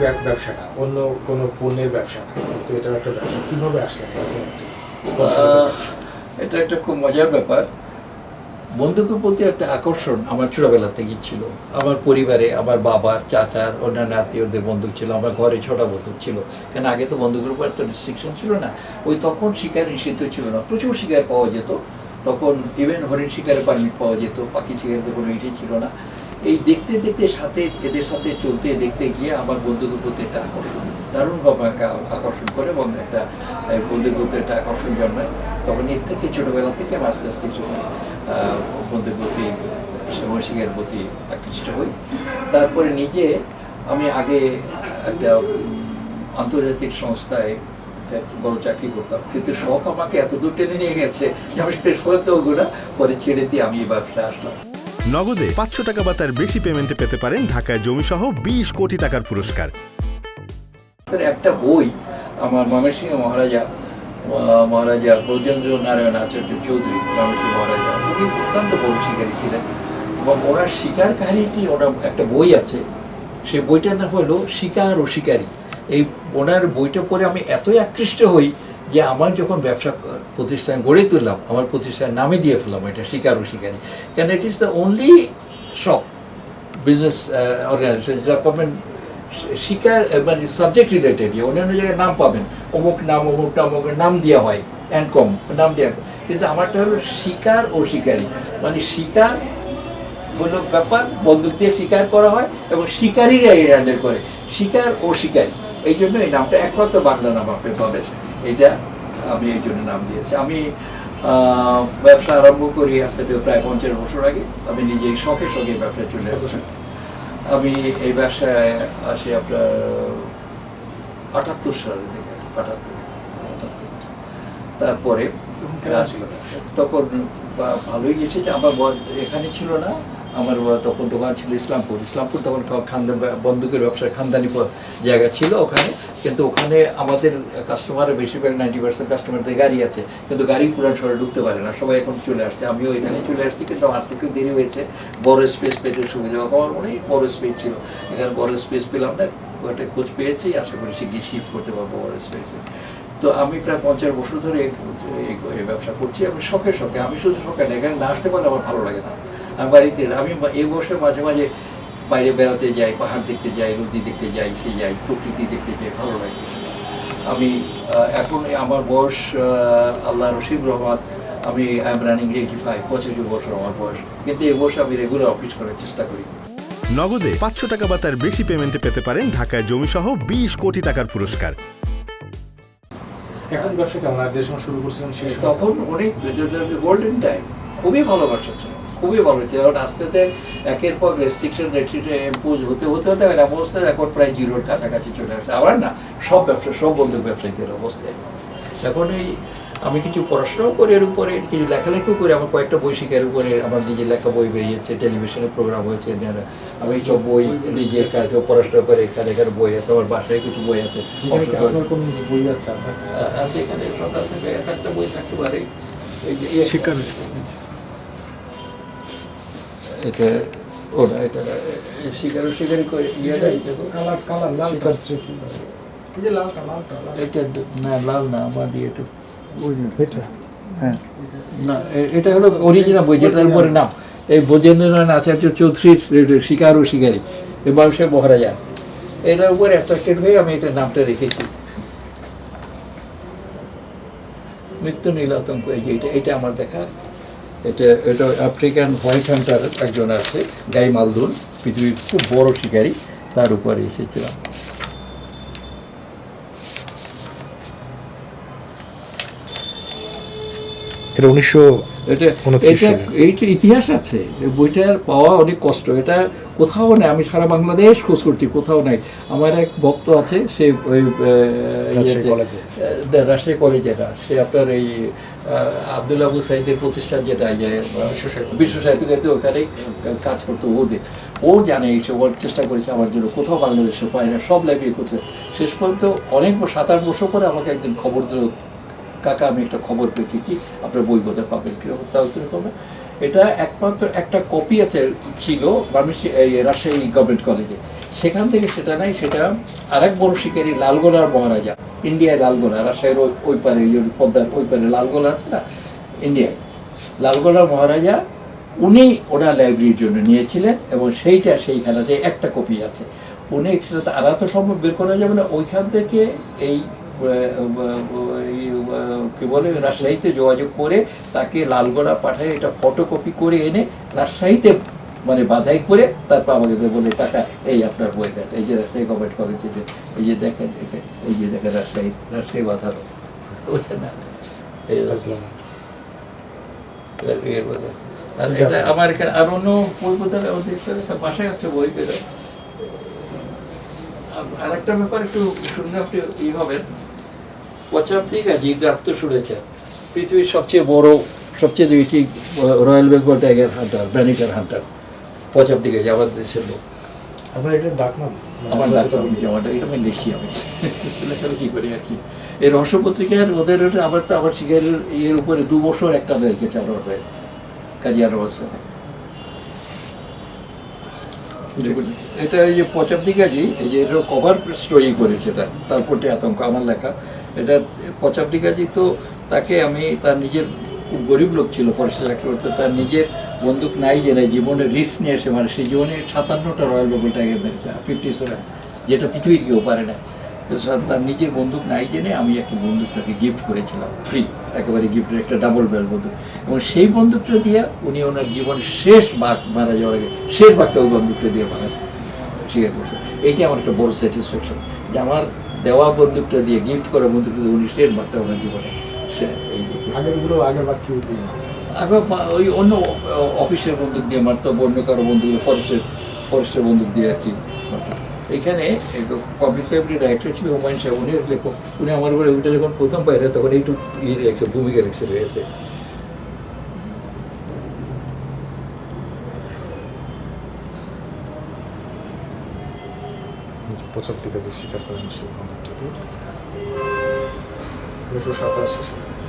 ব্যবসাটা অন্য কোনো পণ্যের ব্যবসা না, কিন্তু এটার একটা ব্যবসা কীভাবে আসলেন? এটা একটা খুব মজার ব্যাপার। বন্দুকের প্রতি একটা আকর্ষণ আমার ছোটবেলা থেকেই ছিল। আমার পরিবারে আমার বাবার, চাচার, অন্যান্য আত্মীয়দের বন্দুক ছিল, আমার ঘরে ছোট বন্দুক ছিল। কেন আগে তো বন্দুকের উপর একটা রেস্ট্রিকশন ছিল না, ওই তখন শিকার নিষিদ্ধ ছিল না, প্রচুর শিকার পাওয়া যেত তখন। ইভেন হরিণ শিকারের পারমিট পাওয়া যেত, পাখি শিকারের কোনো ইটেই ছিল না। এই দেখতে দেখতে সাথে এদের সাথে চলতে দেখতে গিয়ে আমার বন্দুকের প্রতি একটা আকর্ষণ দারুণভাবে আকর্ষণ করে, এবং একটা বন্দুকের প্রতি একটা আকর্ষণ জন্মায়। তখন এর থেকে ছোটোবেলা থেকে আমি আস্তে আস্তে কিছু বন্দুকের প্রতি শিকারের প্রতি আকৃষ্ট হই। তারপরে নিজে আমি আগে একটা আন্তর্জাতিক সংস্থায় বড় চাকরি করতাম, কিন্তু শখ আমাকে এত দূর টেনে নিয়ে গেছে যে আমি শেষ করতে ওগুলো পরে ছেড়ে দিয়ে আমি এই ব্যবসায় আসলাম। নগদে 500 টাকা বা তার বেশি পেমেন্টে পেতে পারেন ঢাকায় জমিসহ 20 কোটি টাকার পুরস্কার। একটা বই আমার ময়মনসিংহ মহারাজা ব্রজেন্দ্র নারায়ণ আচার্য চৌধুরী, ময়মনসিংহ মহারাজা, উনি অত্যন্ত বড় শিকারী ছিলেন, এবং ওনার শিকার কাহিনীটি ওনার একটা বই আছে, সেই বইটার নাম হলো শিকার ও শিকারী। এই ওনার বইটা পড়ে আমি এতই আকৃষ্ট হই যে আমার যখন ব্যবসা প্রতিষ্ঠান গড়ে তুললাম, আমার প্রতিষ্ঠানের নামে দিয়ে ফেললাম এটা শিকার ও শিকারী। কেন it is the only shop business organization যেটা পাবেন শিকার মানে সাবজেক্ট রিলেটেড, অন্যান্য জায়গায় নাম পাবেন অমুক নাম অমুকের নাম দেওয়া হয় অ্যান্ড কম নাম দেওয়া, কিন্তু আমারটা হলো শিকার ও শিকারী। মানে শিকার হলো ব্যাপার, বন্দুক দিয়ে শিকার করা হয়, এবং শিকারীরা এই হ্যান্ডেল করে, শিকার ও শিকারী। এই জন্য এই নামটা একমাত্র বাংলা নাম আপনি পাবেন, এটা আমি এই জন্য নাম দিয়েছি। আমি ব্যবসা আরম্ভ করি আজকে থেকে প্রায় 50 বছর আগে। আমি নিজেই শখে শখে ব্যবসায় চলে আসছি। আমি এই ব্যবসায় আসি আপনার 78 সালে থেকে, 78। তারপরে তখন ভালোই গেছে যে আমার এখানে ছিল না, আমার তখন দোকান ছিল ইসলামপুর তখন বন্দুকের ব্যবসার খানদানি জায়গা ছিল ওখানে, কিন্তু ওখানে আমাদের কাস্টমারের বেশিরভাগ 90% কাস্টমারদের গাড়ি আছে, কিন্তু গাড়ি পুরান শহরে ঢুকতে পারে না, সবাই এখন চলে আসছে, আমিও এখানে চলে আসছি, কিন্তু আমার থেকে দেরি হয়েছে। বড় স্পেস পেতে সুবিধা, আমার অনেক বড় স্পেস ছিল, এখানে বড় স্পেস পেলাম না, একটা খোঁজ পেয়েছি, আশা করি শিগগির শিফট করতে পারবো বড় স্পেসে। তো আমি প্রায় 50 বছর ধরে এই ব্যবসা করছি। আমি শখে আমি শুধু শখে না, এখানে না আসতে পারলে আমার ভালো লাগে না। আমি বাড়িতে আমি এই বছর মাঝে মাঝে বাইরে বেড়াতে যাই, পাহাড় দেখতে যাই, নদী দেখতে যাই, প্রকৃতি দেখতে যাই, ভালো লাগে। আমি এখন আমার বয়স আল্লাহর রসিম রহমত, আমি আই এম রানিং 85 বছর আমার বয়স, কিন্তু এই বছর আমি রেগুলার অফিস করার চেষ্টা করি। নগদে 500 টাকা বা তার বেশি পেমেন্টে পেতে পারেন ঢাকায় জমিসহ 20 কোটি টাকার পুরস্কার। এখন ব্যবসা কেমন? আর যে সময় শুরু করছিলাম তখন অনেক গোল্ডেন টাইম, খুবই ভালো ব্যবসা ছিল, খুবই ভালো ছিল। এখন আস্তে আস্তে একের পর রেস্ট্রিকশন ইম্পোজ হতে অবস্থায় এখন প্রায় জিরোর কাছাকাছি চলে আসছে। আবার না সব ব্যবসা, সব বন্দুক ব্যবসায়ীদের অবস্থায় এখন এই আমি কিছু পড়াশোনাও করি, এর উপরে কিছু লেখালেখিও করি। আমার কয়েকটা বই শিকার উপরে আমার নিজের লেখা বই বেরিয়েছে, টেলিভিশনে প্রোগ্রাম হয়েছে, আমি সব বই নিজে পড়াশোনা করে এখানে বই আছে, আমার বাসায় কিছু বই আছে। বই আছে আছে এখানে সকাল থেকে একটা বই থাকতে পারে, শিকার এটা ওটা এটা শিকারি করে ইয়েটা কালার লাল স্মৃতি, এটা না লাল না, আমার দিয়ে এটা এটা হ্যাঁ না, এটা হলো অরিজিনাল বই, যেটার উপরে নাম এই ব্রজেন্দ্র নারায়ণ আচার্য চৌধুরীর শিকার ও শিকারী, এই মানুষের মহারাজা, এটার উপরে অ্যাট্রাক্টেড হয়ে আমি এটার নামটা রেখেছি। মৃত্যু নীল আতঙ্ক, এই যে এটা আমার দেখা, এটা আফ্রিকান হোয়াইট হান্টার একজন আছে, গাই মালদুন, পৃথিবীর খুব বড় শিকারী, তার উপরে এসেছিলাম। এটা 1929 এইটা ইতিহাস আছে, বইটার পাওয়া অনেক কষ্ট, এটা কোথাও নেই, আমি সারা বাংলাদেশ খোঁজ করছি, কোথাও নাই। আমার এক ভক্ত আছে, সে ওই রাজশাহী কলেজে না, সে আপনার এই আব্দুল আবু সাইদের প্রতিষ্ঠান যেটা বিশ্ব সাহিত্য কেন্দ্র, ওখানে কাজ করতো ওর জানে এইসব, ওর চেষ্টা করেছে আমার জন্য, কোথাও বাংলাদেশে পায় না, সব লাইব্রেরি করছে। শেষ পর্যন্ত অনেক 7-8 বছর পরে আমাকে একদিন খবর দিল, কাকা আমি একটা খবর পেয়েছি, কি আপনার বই বোধহয় পাবেন, কীরকম তাও কীরকম, এটা একমাত্র একটা কপি আছে ছিল এই রাজশাহী গভর্নমেন্ট কলেজে, সেখান থেকে সেটা নাই, সেটা আরেক বড় শিকারী লালগোলার মহারাজা, ইন্ডিয়ায় লালগোলা, রাজশাহীর ওই পারে পদ্মার ওই পারে লালগোলা আছে না ইন্ডিয়ায়, লালগোলার মহারাজা উনি ওনার লাইব্রেরির জন্য নিয়েছিলেন এবং সেইটা সেইখানে যে একটা কপি আছে উনি সেটা আর তো সম্ভব বের করা যাবে না, ওইখান থেকে এই কি বলে রাজশাহীতে যোগাযোগ করে তাকে লালগোলা পাঠায় এটা ফটোকপি করে এনে রাজশাহীতে মানে বাধাই করে তারপর আমাকে বলে টাকা এই আপনার বই দেন, এই যে রাজশাহী গভর্নমেন্ট কলেজে যে এই যে দেখেন এই যে দেখেন রাজশাহী বাধানো বুঝছেন না এই এর বোধ। আর এটা আমার এখানে আর অন্য বই বোধহয় বাসায় আসছে বই পেলে। আর একটা ব্যাপার একটু শুনলে আপনি ই হবেন, পঁচাত্তর গাছি গ্রাম তো শুনেছেন, পৃথিবীর সবচেয়ে বড় সবচেয়ে বেশি রয়্যাল বেঙ্গল টাইগার হান্টার ব্যানিটার হান্টার পঁচাত্তর গাছি আমার দেশের লোক। আপনার এটা ডাক নাম? আমার ডাক্তার আমার এটা আমি লিখি আমি লেখালে কী করি আর কি। এই রহস্য পত্রিকার ওদের আবার তো আবার শিকারের ইয়ের উপরে 2 বছর একটা লেগেছে আর ওর কাজী আর বলছে এটা এই যে পঁচাত্তর গাছি এই যে এটা কভার স্টোরি করেছে এটা, তারপরে আতঙ্ক আমার লেখা এটা পঁচাত্তর গাছি। তো তাকে আমি তার নিজের খুব গরিব লোক ছিল, ফরেস্টে চাকরি করতে, তার নিজের বন্দুক নাই জেনে জীবনের রিস্ক নিয়ে এসে মানে সেই জীবনে 57টা রয়্যাল বেঙ্গল টাইগার মেরেছে 50 যেটা পৃথিবীর কেউ পারে না। তার নিজের বন্দুক নাই জেনে আমি একটা বন্দুক তাকে গিফট করেছিলাম ফ্রি, একেবারে গিফটের একটা ডাবল বেল বন্দুক, এবং সেই বন্দুকটা দিয়ে উনি ওনার জীবনের শেষ বাঘ মারা যাওয়ার আগে শেষ বাঘটা ওই বন্দুকটা দিয়ে মারা স্বীকার করছে। এইটা আমার একটা বড় স্যাটিসফ্যাকশন যে আমার দেওয়া বন্দুকটা দিয়ে গিফট করা বন্দুকটা দিয়ে উনি শেষ বাঘটা ওনার জীবনে আগে ওই অন্য অফিসের বন্দুক দিয়ে মারতো, অন্য কারো বন্দুক ফরেস্টের বন্দুক দিয়ে আর কি মারতো। এখানে পাবলিক লাইব্রেরি ডাইরেক্টর ছিল হুমায়ুন সাহেব, উনি লেখক, উনি আমার উপরে ওইটা যখন প্রথম পাইলে তখন একটু লেখছে ভূমিকা লিখছিল এতে। পঁচাত্তর গাছি শিকার করেন সেই বন্ধুটা দিয়ে 1987 সালে।